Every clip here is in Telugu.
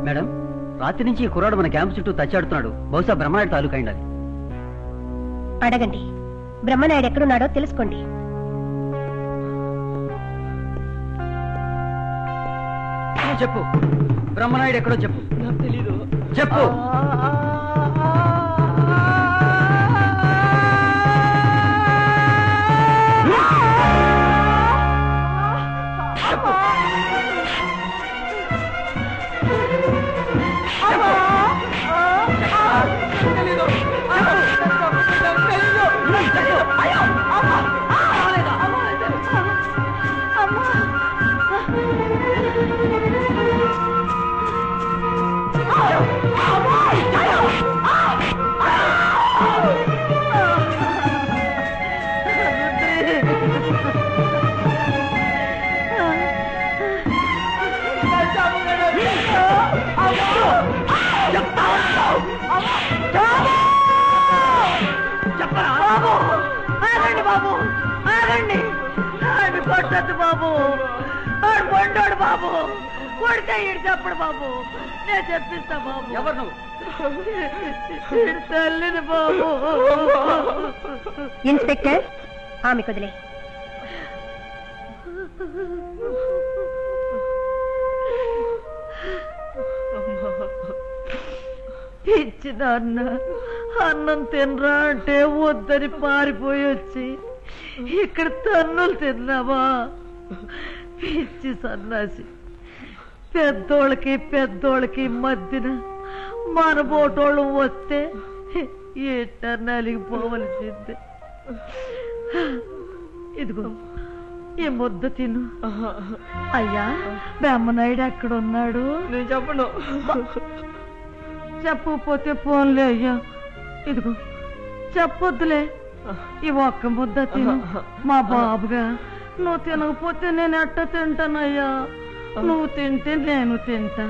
మేడం, రాత్రి నుంచి ఈ కుర్రాడు మన క్యాంపు చుట్టూ తచ్చాడుతున్నాడు. బహుశా బ్రహ్మనాయుడు తాలూకా అయింది. అడగండి, బ్రహ్మనాయుడు ఎక్కడున్నాడో తెలుసుకోండి. చెప్పు, బ్రహ్మనాయుడు ఎక్కడో చెప్పు. నాకు తెలీదు. చెప్పు. కొట్టద్దు బాబు, వాడు కొండోడు బాబు, కొడితే ఈడు చెప్పడు బాబు, నేను చెప్పిస్తా బాబు. ఎవరు నువ్వు? తల్లిని బాబు. ఇన్స్పెక్టర్, ఆమె కుదిలే. ఇచ్చిన అన్నం తినరా అంటే వద్దని పారిపోయి వచ్చి ఇక్కడ తన్నులు తిన్నావా? పిచ్చి సన్నాసి. పెద్దోళ్ళకి మధ్యన మన బోటోళ్ళు వస్తే ఎట్ట నలిగిపోవలసిందే. ఇదిగో ఈ ముద్ద తిను. అయ్యా, బ్రహ్మనాయుడు ఎక్కడున్నాడు? నేను చెప్పను. చెప్పకపోతే పోన్లే అయ్యా. ఇదిగో చెప్పొద్దులే, ఈ ఒక్క ముద్ద తిను. మా బాబుగా నువ్వు తినకపోతే నేను ఎట్ట తింటానయ్యా? నువ్వు తింటే నేను తింటా.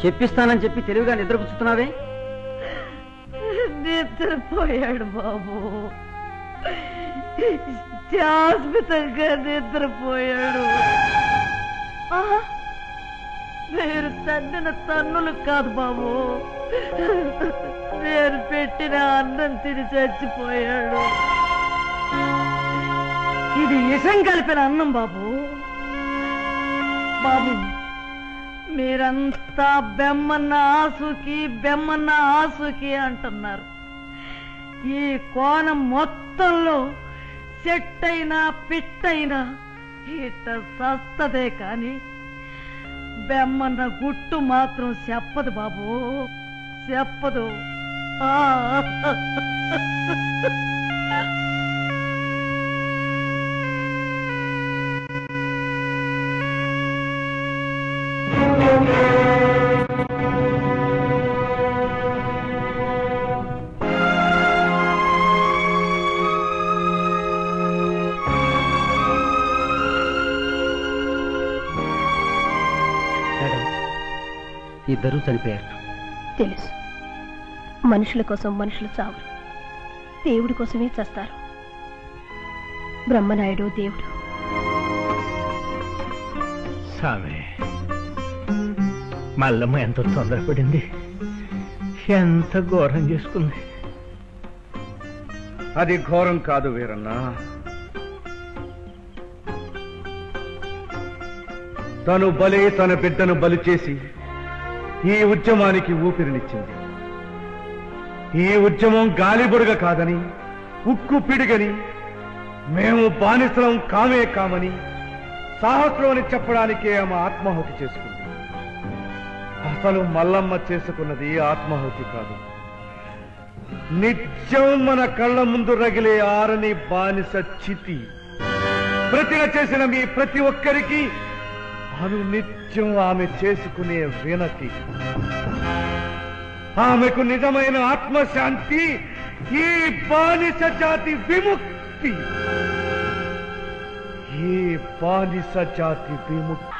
చెప్పిస్తానని చెప్పి తెలివిగా నిద్రపుచ్చుతున్నావే? నిద్రపోయాడు బాబు, శాశ్వతంగా నిద్రపోయాడు. మీరు తన్నిన తన్నులు కాదు బాబు, నేను పెట్టిన అన్నం తిని చచ్చిపోయాడు. ఇది విషం కలిపిన అన్నం బాబు. బాబు, మీరంతా బెమ్మన్న ఆసుకి అంటున్నారు. ఈ కోణం మొత్తంలో చెట్టైనా పిట్టైనా ఇట సస్తదే కాని బెమ్మన్న గుట్టు మాత్రం చెప్పదు బాబు, చెప్పదు. ఇద్దరూ చనిపోయారు. తెలుసు, మనుషుల కోసం మనుషులు చావరు, దేవుడి కోసమే చస్తారు. బ్రహ్మనాయుడు దేవుడు. సామే, మల్లమ్మ ఎంత తొందరపడింది, ఎంత ఘోరం చేసుకుంది. అది ఘోరం కాదు వీరన్న, తను బలి తన బిడ్డను బలి చేసి ఈ ఉద్యమానికి ఊపిరినిచ్చింది. ఈ ఉద్యమం గాలిబుడగ కాదని, ఉక్కు పిడిగని, మేము బానిసలం కామని సాహసం అని చెప్పడానికే ఆమె ఆత్మాహుతి చేసుకుంది. అసలు మల్లమ్మ చేసుకున్నది ఆత్మాహుతి కాదు, నిత్యం మన కళ్ళ ముందు రగిలే ఆరని బానిస చితి. ప్రతిన చేసిన మీ ప్రతి ఒక్కరికి అనునిత్యం ఆమె చేసుకునే వినతి, ఆమెకు నిజమైన ఆత్మశాంతి, ఈ బానిస జాతి విముక్తి, ఈ బానిస జాతి విముక్తి.